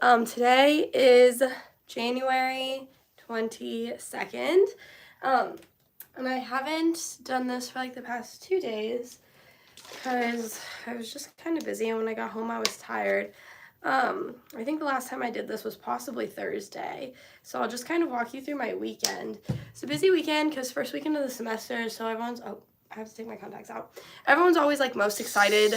Today is January 22nd, and I haven't done this for like the past 2 days because I was just kind of busy, and when I got home I was tired. I think the last time I did this was possibly Thursday, so I'll just kind of walk you through my weekend. It's a busy weekend because first weekend of the semester, so I have to take my contacts out. Everyone's always like most excited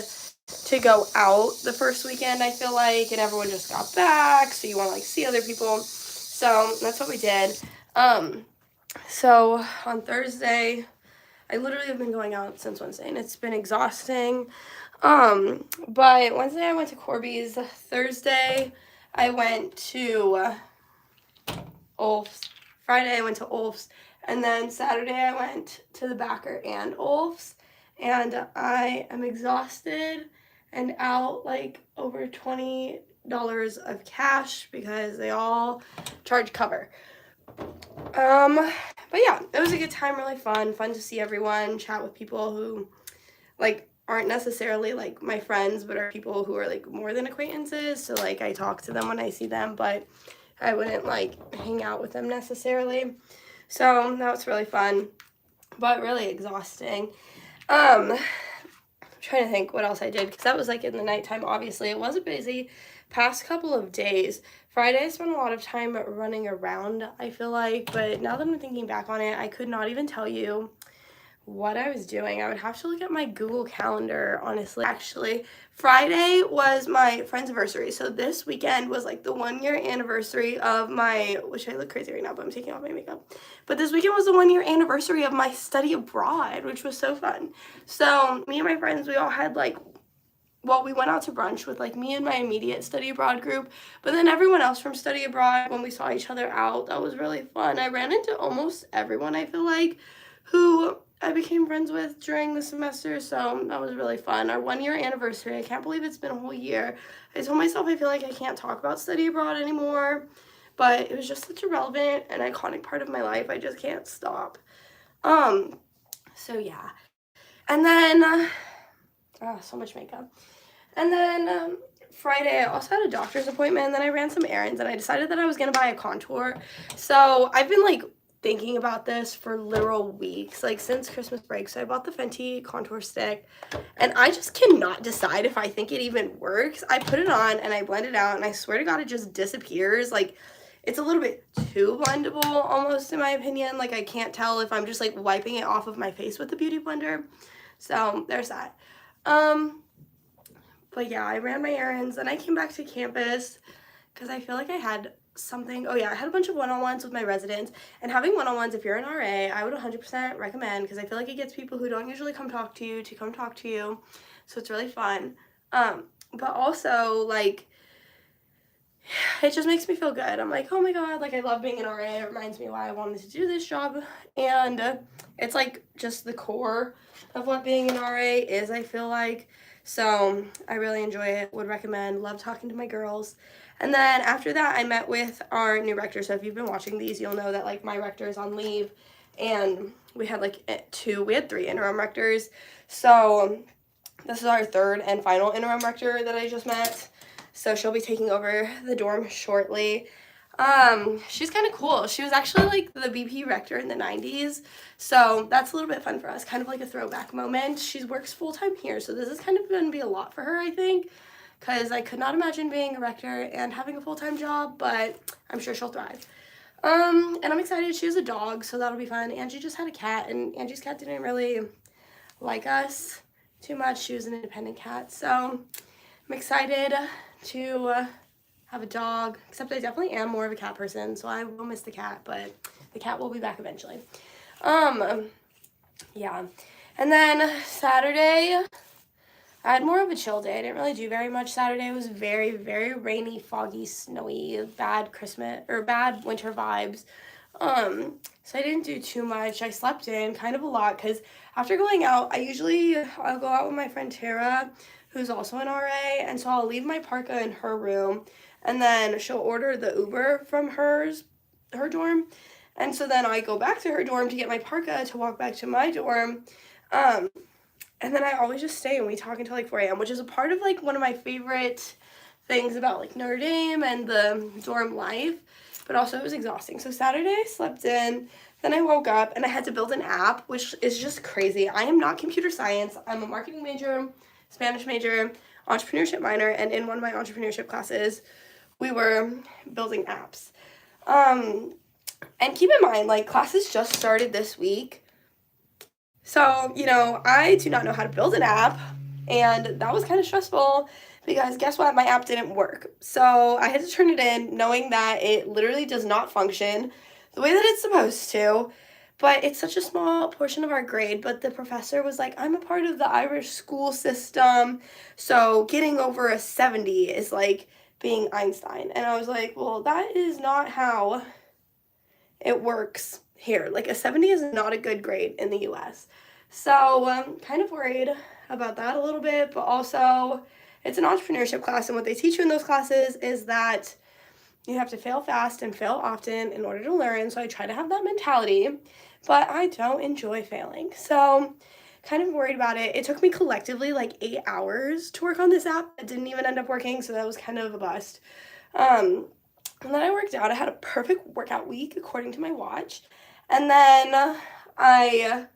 to go out the first weekend, I feel like, and everyone just got back, so you want to like see other people. So that's what we did. So on Thursday, I literally have been going out since Wednesday, and it's been exhausting. But Wednesday I went to Corby's. Thursday I went to Ulf's. Friday I went to Ulf's. And then Saturday I went to the Backer and Ulf's. And I am exhausted and out like over $20 of cash because they all charge cover. But yeah, it was a good time, really fun to see everyone, chat with people who like aren't necessarily like my friends, but are people who are like more than acquaintances. So like I talk to them when I see them, but I wouldn't like hang out with them necessarily. So that was really fun, but really exhausting. I'm trying to think what else I did, because that was like in the nighttime. Obviously it was a busy past couple of days. Friday I spent a lot of time running around, I feel like, but now that I'm thinking back on it, I could not even tell you what I was doing. I would have to look at my Google Calendar, honestly. Actually, Friday was my friend's anniversary, so this weekend was like the 1-year anniversary of my, which I look crazy right now, but I'm taking off my makeup. But this weekend was the 1-year anniversary of my study abroad, which was so fun. So me and my friends, we all had like, well, we went out to brunch with like me and my immediate study abroad group, but then everyone else from study abroad, when we saw each other out, that was really fun. I ran into almost everyone, I feel like, who I became friends with during the semester, so that was really fun. Our 1-year anniversary, I can't believe it's been a whole year. I told myself I feel like I can't talk about study abroad anymore, but it was just such a relevant and iconic part of my life. I just can't stop. So yeah. And then, so much makeup. And then Friday, I also had a doctor's appointment, and then I ran some errands, and I decided that I was going to buy a contour. So I've been like thinking about this for literal weeks, like since Christmas break. So I bought the Fenty contour stick, and I just cannot decide if I think it even works. I put it on and I blend it out, and I swear to God, it just disappears. Like, it's a little bit too blendable almost, in my opinion. Like, I can't tell if I'm just like wiping it off of my face with the beauty blender. So there's that. But yeah, I ran my errands, and I came back to campus because I feel like I had something. Oh yeah, I had a bunch of one-on-ones with my residents, and having one-on-ones, if you're an RA, I would 100% recommend, because I feel like it gets people who don't usually come talk to you to come talk to you, so it's really fun. But also, like, it just makes me feel good. I'm like, oh my God, like I love being an RA. It reminds me why I wanted to do this job, and it's like just the core of what being an RA is, I feel like. So I really enjoy it, would recommend, love talking to my girls. And then after that, I met with our new rector. So if you've been watching these, you'll know that like my rector is on leave, and we had like 3 interim rectors. So this is our 3rd and final interim rector that I just met. So she'll be taking over the dorm shortly. She's kind of cool. She was actually like the VP rector in the 90s, so that's a little bit fun for us, kind of like a throwback moment. She works full-time here, so this is kind of going to be a lot for her, I think, because I could not imagine being a rector and having a full-time job, but I'm sure she'll thrive. And I'm excited. She has a dog, so that'll be fun. Angie just had a cat, and Angie's cat didn't really like us too much. She was an independent cat, so I'm excited to have a dog, except I definitely am more of a cat person, so I will miss the cat, but the cat will be back eventually. Yeah. And then Saturday, I had more of a chill day. I didn't really do very much Saturday. It was very, very rainy, foggy, snowy, bad winter vibes. So I didn't do too much. I slept in kind of a lot, because after going out, I'll go out with my friend Tara, who's also an RA, and so I'll leave my parka in her room, and then she'll order the Uber from her dorm, and so then I go back to her dorm to get my parka to walk back to my dorm, and then I always just stay and we talk until like 4 a.m., which is a part of like one of my favorite things about like Notre Dame and the dorm life, but also it was exhausting. So Saturday I slept in, then I woke up and I had to build an app, which is just crazy. I am not computer science. I'm a marketing major, Spanish major, entrepreneurship minor, and in one of my entrepreneurship classes, we were building apps. And keep in mind, like, classes just started this week. So, you know, I do not know how to build an app, and that was kind of stressful because guess what? My app didn't work. So I had to turn it in knowing that it literally does not function the way that it's supposed to. But it's such a small portion of our grade. But the professor was like, I'm a part of the Irish school system. So getting over a 70 is like being Einstein. And I was like, well, that is not how it works here. Like a 70 is not a good grade in the US. So I'm kind of worried about that a little bit, but also it's an entrepreneurship class, and what they teach you in those classes is that you have to fail fast and fail often in order to learn. So I try to have that mentality, but I don't enjoy failing. So kind of worried about it. It took me collectively like 8 hours to work on this app. It didn't even end up working, so that was kind of a bust. And then I worked out. I had a perfect workout week according to my watch. And then I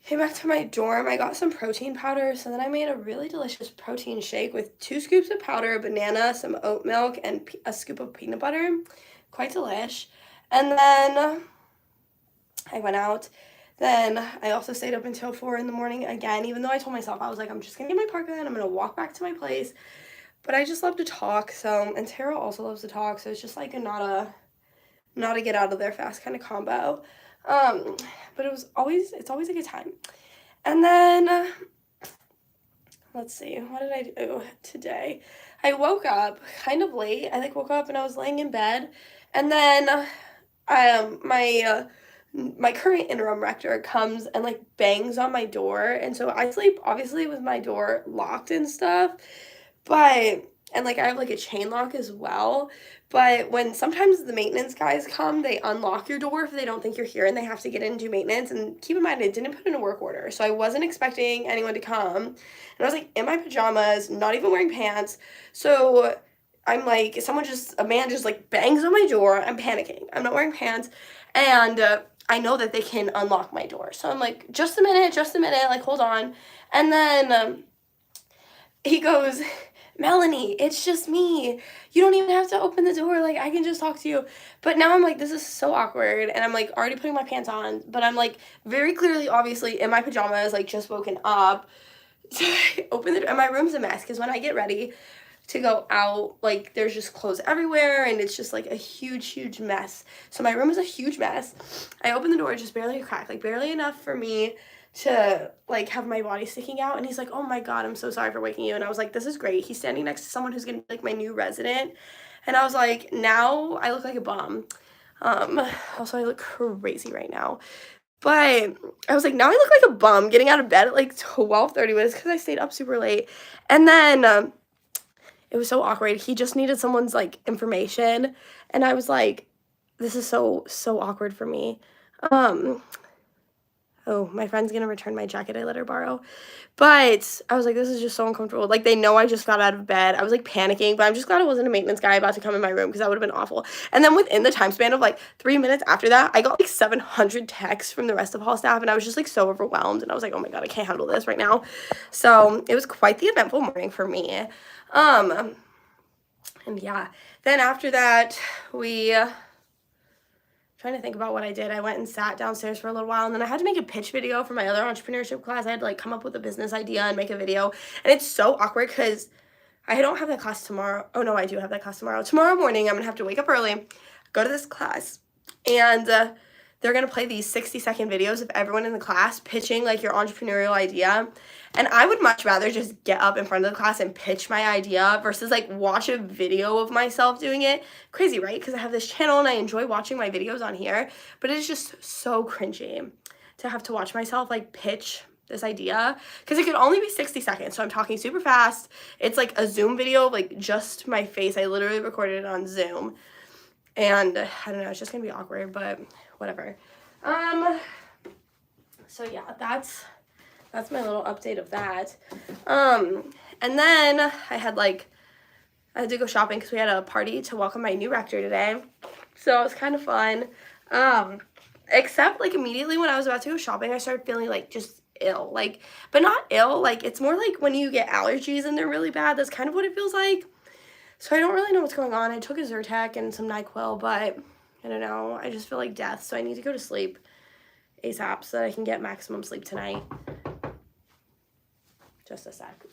came back to my dorm. I got some protein powder. So then I made a really delicious protein shake with 2 scoops of powder, a banana, some oat milk, and a scoop of peanut butter. Quite delish. And then I went out. Then I also stayed up until 4 in the morning again, even though I told myself, I was like, I'm just going to get my parka and I'm going to walk back to my place. But I just love to talk, so, and Tara also loves to talk, so it's just like not a get out of there fast kind of combo. But it's always a good time. And then, let's see, what did I do today? I woke up kind of late. I like woke up and I was laying in bed, and then my current interim rector comes and like bangs on my door, and so I sleep obviously with my door locked and stuff. But, and like I have like a chain lock as well, but when sometimes the maintenance guys come, they unlock your door if they don't think you're here and they have to get in and do maintenance. And keep in mind, I didn't put in a work order, so I wasn't expecting anyone to come. And I was like in my pajamas, not even wearing pants. So I'm like, a man just like bangs on my door. I'm panicking. I'm not wearing pants. And I know that they can unlock my door. So I'm like, just a minute, like hold on. And then he goes, Melanie, it's just me. You don't even have to open the door. Like, I can just talk to you. But now I'm like, this is so awkward. And I'm like already putting my pants on. But I'm like very clearly, obviously, in my pajamas, like just woken up. So I open the door. And my room's a mess because when I get ready to go out, like there's just clothes everywhere. And it's just like a huge mess. So my room is a huge mess. I open the door, just barely a crack. Like barely enough for me to like have my body sticking out. And he's like, oh my God, I'm so sorry for waking you. And I was like, this is great. He's standing next to someone who's gonna be like my new resident. And I was like, now I look like a bum. Also I look crazy right now. But I was like, now I look like a bum getting out of bed at like 12:30 minutes because I stayed up super late. And then it was so awkward. He just needed someone's like information. And I was like, this is so awkward for me. Oh, my friend's gonna return my jacket I let her borrow. But I was like, this is just so uncomfortable. Like, they know I just got out of bed. I was, like, panicking, but I'm just glad it wasn't a maintenance guy about to come in my room because that would have been awful. And then within the time span of, like, 3 minutes after that, I got, like, 700 texts from the rest of hall staff, and I was just, like, so overwhelmed. And I was like, oh, my God, I can't handle this right now. So it was quite the eventful morning for me. And, yeah. Then after that, trying to think about what I did. I went and sat downstairs for a little while, and then I had to make a pitch video for my other entrepreneurship class. I had to like come up with a business idea and make a video, and it's so awkward because I don't have that class tomorrow. Oh no, I do have that class tomorrow. Tomorrow morning, I'm gonna have to wake up early, go to this class, and they're gonna play these 60-second videos of everyone in the class pitching like your entrepreneurial idea. And I would much rather just get up in front of the class and pitch my idea versus like watch a video of myself doing it. Crazy, right? Because I have this channel and I enjoy watching my videos on here, but it's just so cringy to have to watch myself like pitch this idea because it could only be 60 seconds. So I'm talking super fast. It's like a Zoom video of like just my face. I literally recorded it on Zoom. And I don't know, it's just gonna be awkward, but whatever. So yeah, that's my little update of that. And then I had like I had to go shopping because we had a party to welcome my new rector today. So it was kind of fun. Except, like, immediately when I was about to go shopping, I started feeling, like, just ill. Like, but not ill. Like, it's more like when you get allergies and they're really bad. That's kind of what it feels like. So I don't really know what's going on. I took a Zyrtec and some NyQuil, but I don't know. I just feel like death. So I need to go to sleep ASAP so that I can get maximum sleep tonight. Just a sec.